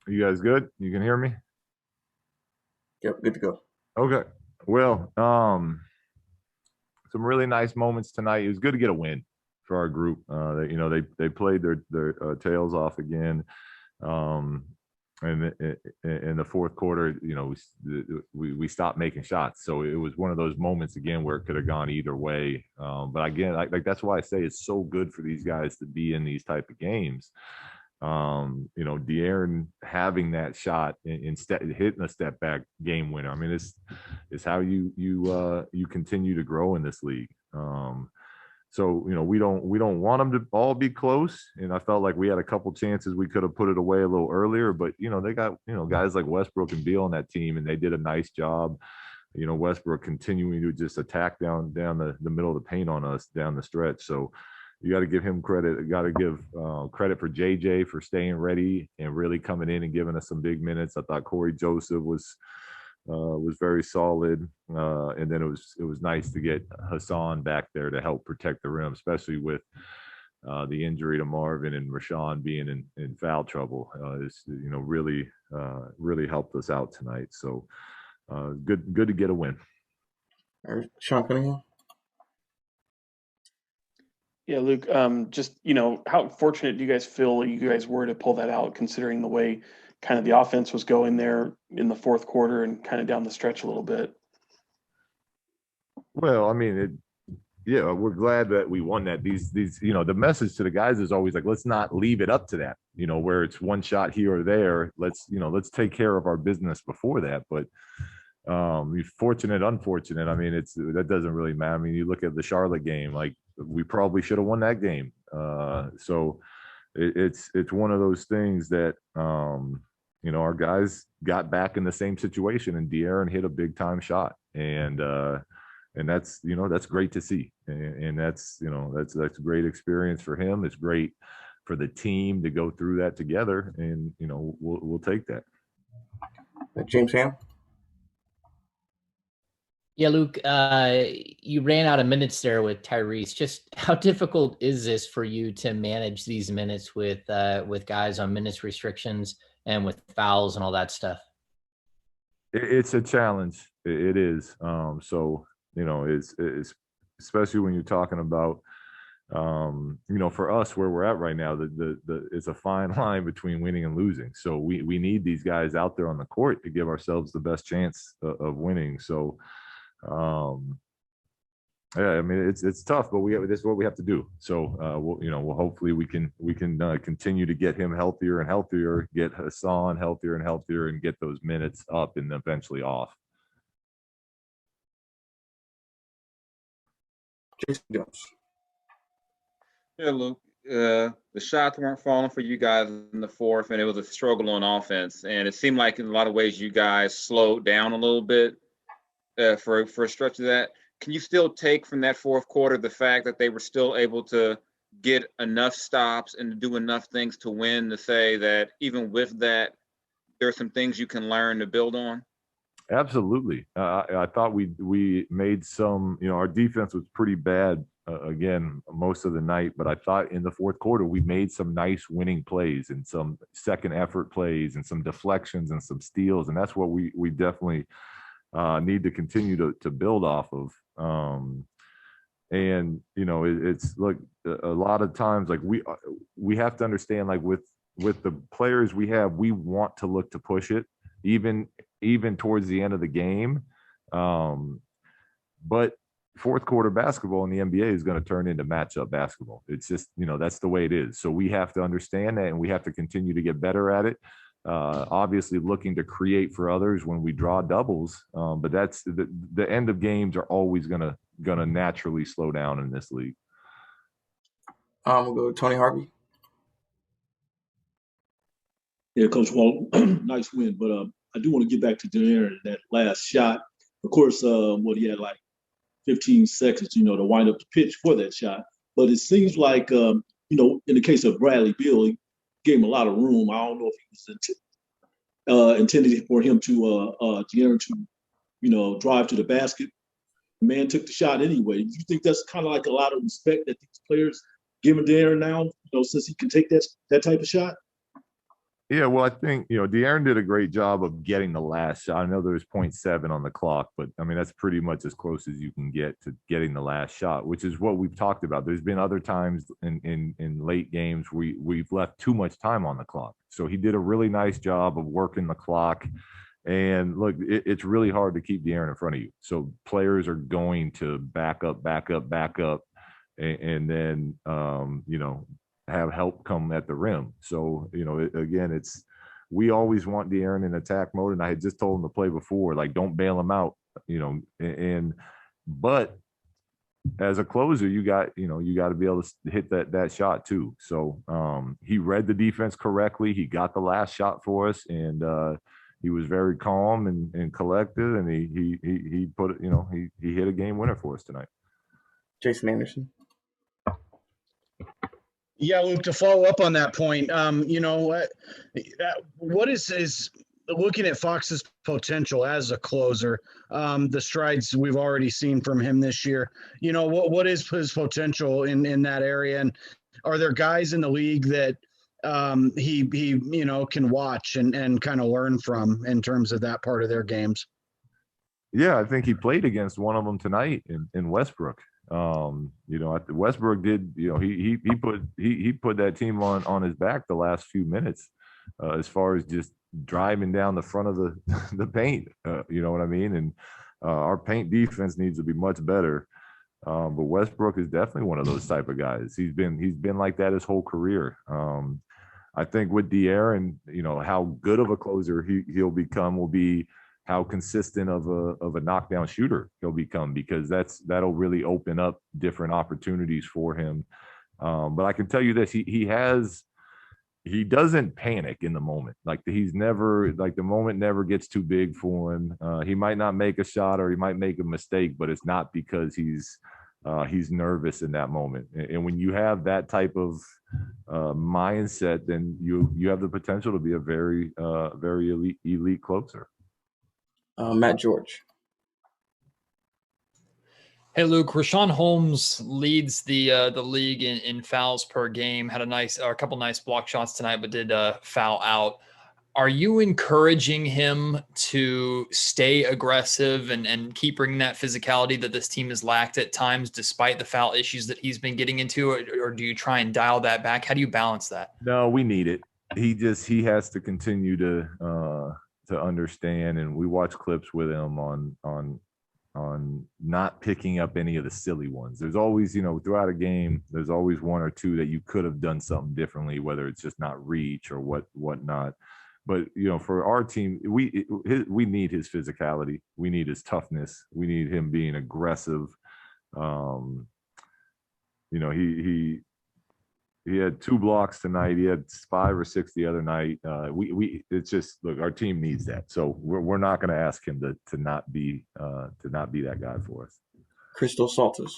You guys good? You can hear me? Yep, good to go. Okay. Well, some really nice moments tonight. It was good to get a win for our group. They played their tails off again. Um, and in the fourth quarter, we stopped making shots. So it was one of those moments again where it could have gone either way. But again, that's why I say it's so good for these guys to be in these type of games. De'Aaron having that shot instead hitting a step back game winner. I mean, it's how you continue to grow in this league. So we don't want them to all be close, and I felt like we had a couple chances we could have put it away a little earlier, but they got guys like Westbrook and Beal on that team, and they did a nice job. Westbrook continuing to just attack down the middle of the paint on us down the stretch. So you got to give him credit. You got to give credit for JJ for staying ready and really coming in and giving us some big minutes. I thought Corey Joseph was very solid, and then it was nice to get Hassan back there to help protect the rim, especially with the injury to Marvin and Rashawn being in foul trouble. Really helped us out tonight. So good to get a win. All right, Sean Cunningham. Yeah, Luke, how fortunate do you guys feel you guys were to pull that out, considering the way kind of the offense was going there in the fourth quarter and kind of down the stretch a little bit? Well, I mean, we're glad that we won that. These, the message to the guys is always like, let's not leave it up to that, where it's one shot here or there. Let's take care of our business before that. But fortunate, unfortunate. I mean, that doesn't really matter. I mean, you look at the Charlotte game, like we probably should have won that game. So it's one of those things that our guys got back in the same situation, and De'Aaron hit a big time shot, and that's that's great to see, and that's a great experience for him. It's great for the team to go through that together, and we'll take that. James Ham. Yeah, Luke, you ran out of minutes there with Tyrese. Just how difficult is this for you to manage these minutes with guys on minutes restrictions and with fouls and all that stuff? It's a challenge. It is. So it's especially when you're talking about for us where we're at right now, it's a fine line between winning and losing. So we need these guys out there on the court to give ourselves the best chance of winning. So I mean, it's tough, but this is what we have to do. So we'll hopefully we can continue to get him healthier and healthier, get Hassan healthier and healthier, and get those minutes up and eventually off. Jason Jones. Yeah, Luke. The shots weren't falling for you guys in the fourth, and it was a struggle on offense. And it seemed like in a lot of ways you guys slowed down a little bit for a stretch of that. Can you still take from that fourth quarter the fact that they were still able to get enough stops and to do enough things to win, to say that even with that, there are some things you can learn to build on? Absolutely. I thought we made some, our defense was pretty bad again most of the night, but I thought in the fourth quarter we made some nice winning plays and some second effort plays and some deflections and some steals, and that's what we definitely need to continue to build off of. And it's like a lot of times, like we have to understand, like with the players we have, we want to look to push it even towards the end of the game. But fourth quarter basketball in the NBA is going to turn into matchup basketball. It's just, that's the way it is. So we have to understand that, and we have to continue to get better at it. Obviously looking to create for others when we draw doubles, but that's the end of games are always gonna naturally slow down in this league. We'll go with Tony Harvey. Yeah, Coach Walton, nice win, but I do want to get back to De'Aaron, that last shot. Of course, he had like 15 seconds, to wind up the pitch for that shot. But it seems like, in the case of Bradley Beal, he gave him a lot of room. I don't know if he was intended for him to De'Aaron to, drive to the basket. The man took the shot anyway. Do you think that's kind of like a lot of respect that these players giving De'Aaron now, since he can take that type of shot? Yeah, well, I think, De'Aaron did a great job of getting the last shot. I know there was 0.7 on the clock, but I mean, that's pretty much as close as you can get to getting the last shot, which is what we've talked about. There's been other times in late games we've left too much time on the clock. So he did a really nice job of working the clock. And look, it's really hard to keep De'Aaron in front of you. So players are going to back up, and then have help come at the rim. So again, we always want De'Aaron in attack mode, and I had just told him to play before, like, don't bail him out, but as a closer, you got to be able to hit that shot too. So he read the defense correctly. He got the last shot for us, and he was very calm and collected, and he put it, he hit a game winner for us tonight. Jason Anderson. Yeah, Luke, to follow up on that point, what is looking at Fox's potential as a closer, the strides we've already seen from him this year, what is his potential in that area? And are there guys in the league that he can watch and kind of learn from in terms of that part of their games? Yeah, I think he played against one of them tonight in Westbrook. Westbrook did, he put that team on his back the last few minutes, as far as just driving down the front of the paint. You know what I mean? And our paint defense needs to be much better. But Westbrook is definitely one of those type of guys. He's been like that his whole career. I think with De'Aaron, how good of a closer he'll become will be how consistent of a knockdown shooter he'll become, because that'll really open up different opportunities for him. But I can tell you this, he doesn't panic in the moment. Like, he's never, like, the moment never gets too big for him. He might not make a shot, or he might make a mistake, but it's not because he's nervous in that moment. And when you have that type of mindset, then you have the potential to be a very elite closer. Matt George. Hey, Luke, Rashawn Holmes leads the league in fouls per game. Had a couple nice block shots tonight, but did foul out. Are you encouraging him to stay aggressive and keep bringing that physicality that this team has lacked at times, despite the foul issues that he's been getting into, or do you try and dial that back? How do you balance that? No, we need it. He has to continue to understand, and we watch clips with him on not picking up any of the silly ones. There's always, throughout a game, there's always one or two that you could have done something differently, whether it's just not reach or whatnot. But for our team, we need his physicality, we need his toughness, we need him being aggressive. He had 2 blocks tonight. He had 5 or 6 the other night. It's just, look, our team needs that. So we're not going to ask him to not be that guy for us. Crystal Saltis.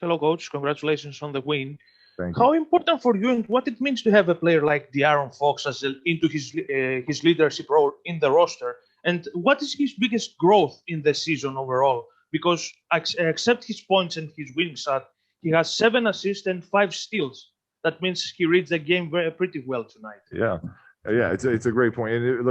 Hello, coach. Congratulations on the win. Thank you. How important for you and what it means to have a player like De'Aaron Fox into his leadership role in the roster, and what is his biggest growth in the season overall? Because except his points and his winning shot, he has 7 assists and 5 steals. That means he reads the game pretty well tonight. Yeah, it's a great point. And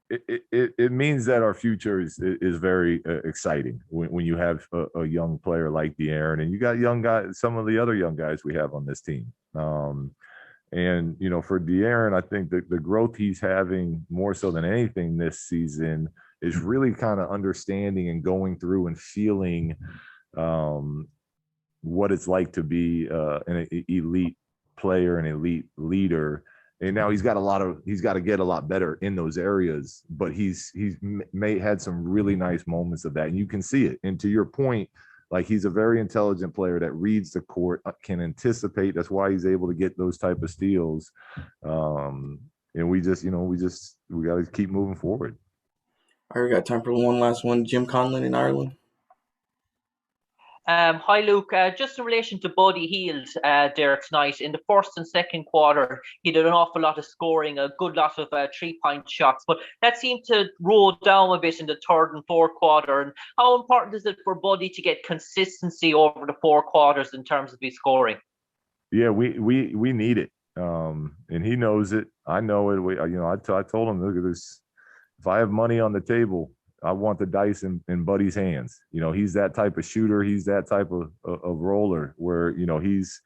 it means that our future is very exciting when you have a young player like De'Aaron, and you got young guys, some of the other young guys we have on this team. And for De'Aaron, I think the growth he's having more so than anything this season is really kind of understanding and going through and feeling what it's like to be an elite player, an elite leader. And now he's got to get a lot better in those areas, but he's had some really nice moments of that, and you can see it. And to your point, like, he's a very intelligent player that reads the court, can anticipate. That's why he's able to get those type of steals. And we got to keep moving forward. All right, we got time for one last one. Jim Conlon in Ireland. Hi, Luke. Just in relation to Buddy Hield there tonight, in the first and second quarter, he did an awful lot of scoring, a good lot of 3-point shots, but that seemed to roll down a bit in the third and fourth quarter. And how important is it for Buddy to get consistency over the 4 quarters in terms of his scoring? yeah, we need it. And he knows it. I know it. I told him, look at this. If I have money on the table, I want the dice in Buddy's hands. He's that type of shooter. He's that type of roller where, he's,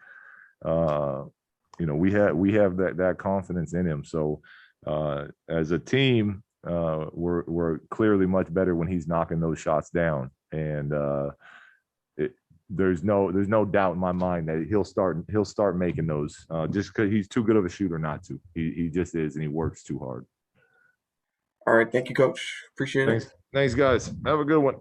we have that confidence in him. So as a team, we're clearly much better when he's knocking those shots down. And there's no doubt in my mind that he'll start making those just because he's too good of a shooter not to. He just is, and he works too hard. All right. Thank you, Coach. Appreciate it. Thanks, guys. Have a good one.